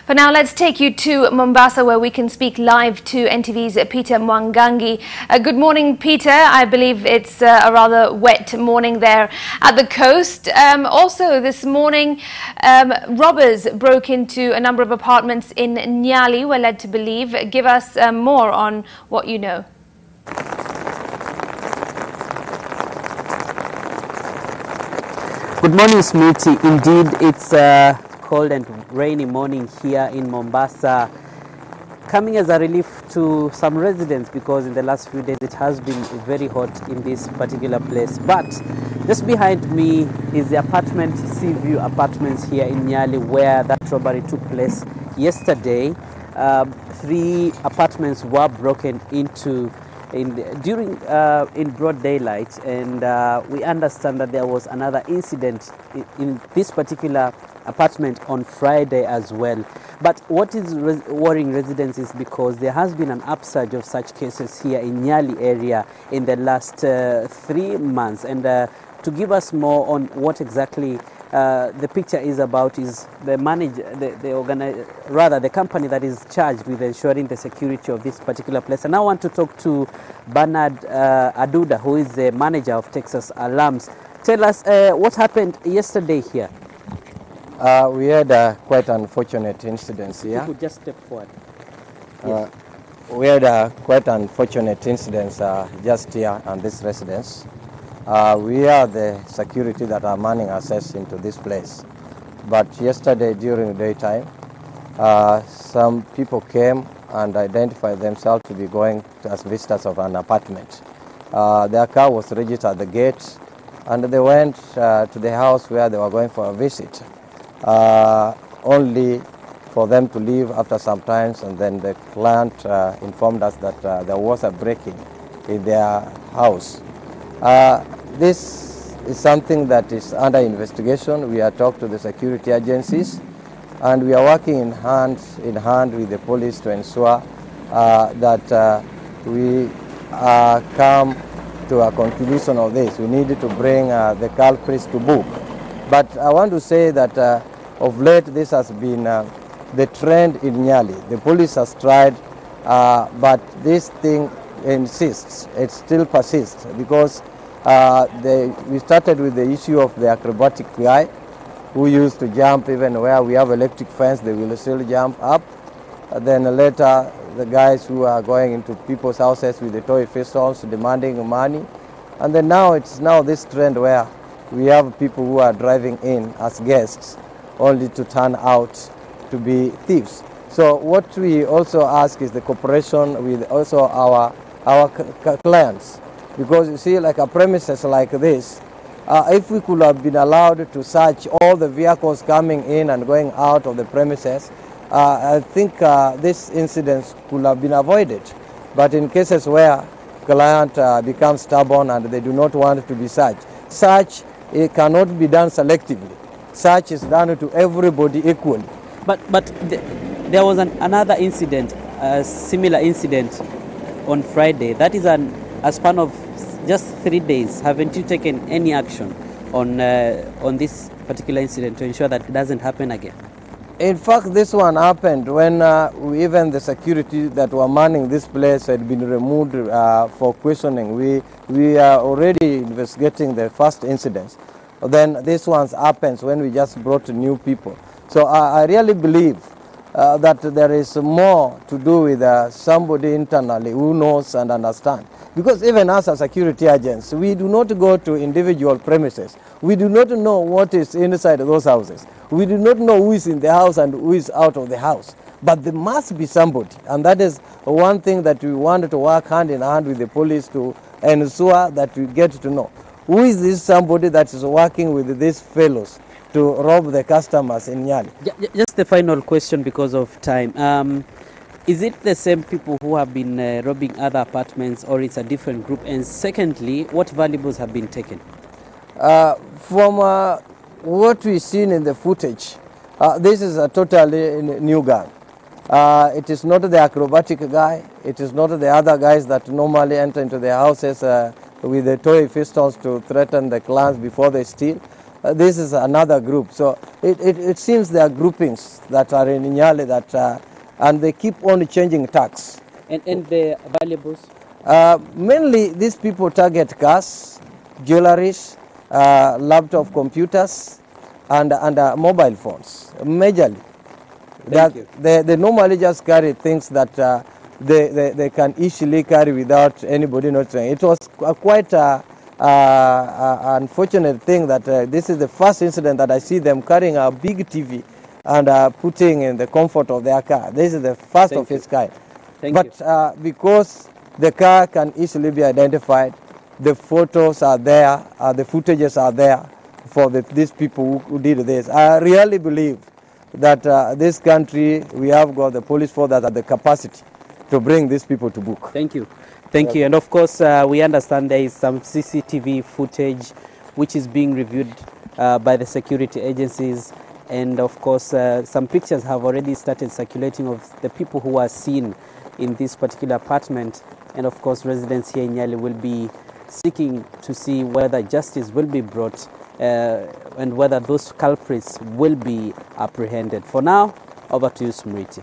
For now, let's take you to Mombasa, where we can speak live to NTV's Peter Mwangangi. Good morning, Peter. I believe it's a rather wet morning there at the coast. Also, this morning, robbers broke into a number of apartments in Nyali, we're led to believe. Give us more on what you know. Good morning, Smithy. Indeed, it's a cold and rainy morning here in Mombasa, coming as a relief to some residents because in the last few days it has been very hot in this particular place. But just behind me is the apartment, Seaview Apartments here in Nyali, where that robbery took place yesterday. 3 apartments were broken into in broad daylight, and we understand that there was another incident in this particular apartment on Friday as well. But what is worrying residents is because there has been an upsurge of such cases here in Nyali area in the last 3 months. And to give us more on what exactly the picture is about is the company that is charged with ensuring the security of this particular place. And I want to talk to Bernard Aduda, who is the manager of Texas Alarms. Tell us what happened yesterday here. We had quite unfortunate incidents here. You could just step forward. Yes. We had quite unfortunate incidents just here on this residence. We are the security that are manning access into this place. But yesterday during the daytime, some people came and identified themselves to be going as visitors of an apartment. Their car was registered at the gate, and they went to the house where they were going for a visit, only for them to leave after some time, and then the client informed us that there was a break-in in their house. This is something that is under investigation. We are talking to the security agencies, and we are working in hand with the police to ensure that we come to a conclusion of this. We need to bring the culprits to book. But I want to say that of late this has been the trend in Nyali. The police has tried, but this thing insists, it still persists, because we started with the issue of the acrobatic guy who used to jump even where we have electric fence, they will still jump up. Then later the guys who are going into people's houses with the toy pistols demanding money. And then now it's this trend where we have people who are driving in as guests only to turn out to be thieves. So what we also ask is the cooperation with also our clients. Because you see, like a premises like this, if we could have been allowed to search all the vehicles coming in and going out of the premises, I think this incident could have been avoided. But in cases where client becomes stubborn and they do not want to be searched, search it cannot be done selectively. Search is done to everybody equally. But there was another incident, a similar incident on Friday. That is a span of just 3 days. Haven't you taken any action on this particular incident to ensure that it doesn't happen again? In fact, this one happened when even the security that were manning this place had been removed for questioning. We are already investigating the first incidents. Then this one happens when we just brought new people. So I really believe that there is more to do with somebody internally who knows and understands. Because even us as security agents, we do not go to individual premises. We do not know what is inside those houses. We do not know who is in the house and who is out of the house. But there must be somebody. And that is one thing that we want to work hand in hand with the police to ensure that we get to know. Who is this somebody that is working with these fellows to rob the customers in Nyali? Just the final question because of time. Is it the same people who have been robbing other apartments, or it's a different group? And secondly, what valuables have been taken? From what we've seen in the footage, this is a totally new gang. It is not the acrobatic guy. It is not the other guys that normally enter into their houses with the toy pistols to threaten the clients before they steal. this is another group. So it seems there are groupings that are in Nyali that, and they keep on changing tax. And the valuables? Mainly these people target cars, jewelries, laptop computers, and mobile phones, majorly. They normally just carry things that they can easily carry without anybody noticing. It was quite unfortunate thing that this is the first incident that I see them carrying a big TV and putting in the comfort of their car. This is the first of its kind. But because the car can easily be identified, the photos are there, the footages are there for these people who did this. I really believe that this country, we have got the police force that have the capacity to bring these people to book. Thank you. Thank you. And of course, we understand there is some CCTV footage which is being reviewed by the security agencies. And of course, some pictures have already started circulating of the people who are seen in this particular apartment. And of course, residents here in Nyali will be seeking to see whether justice will be brought and whether those culprits will be apprehended. For now, over to you, Smriti.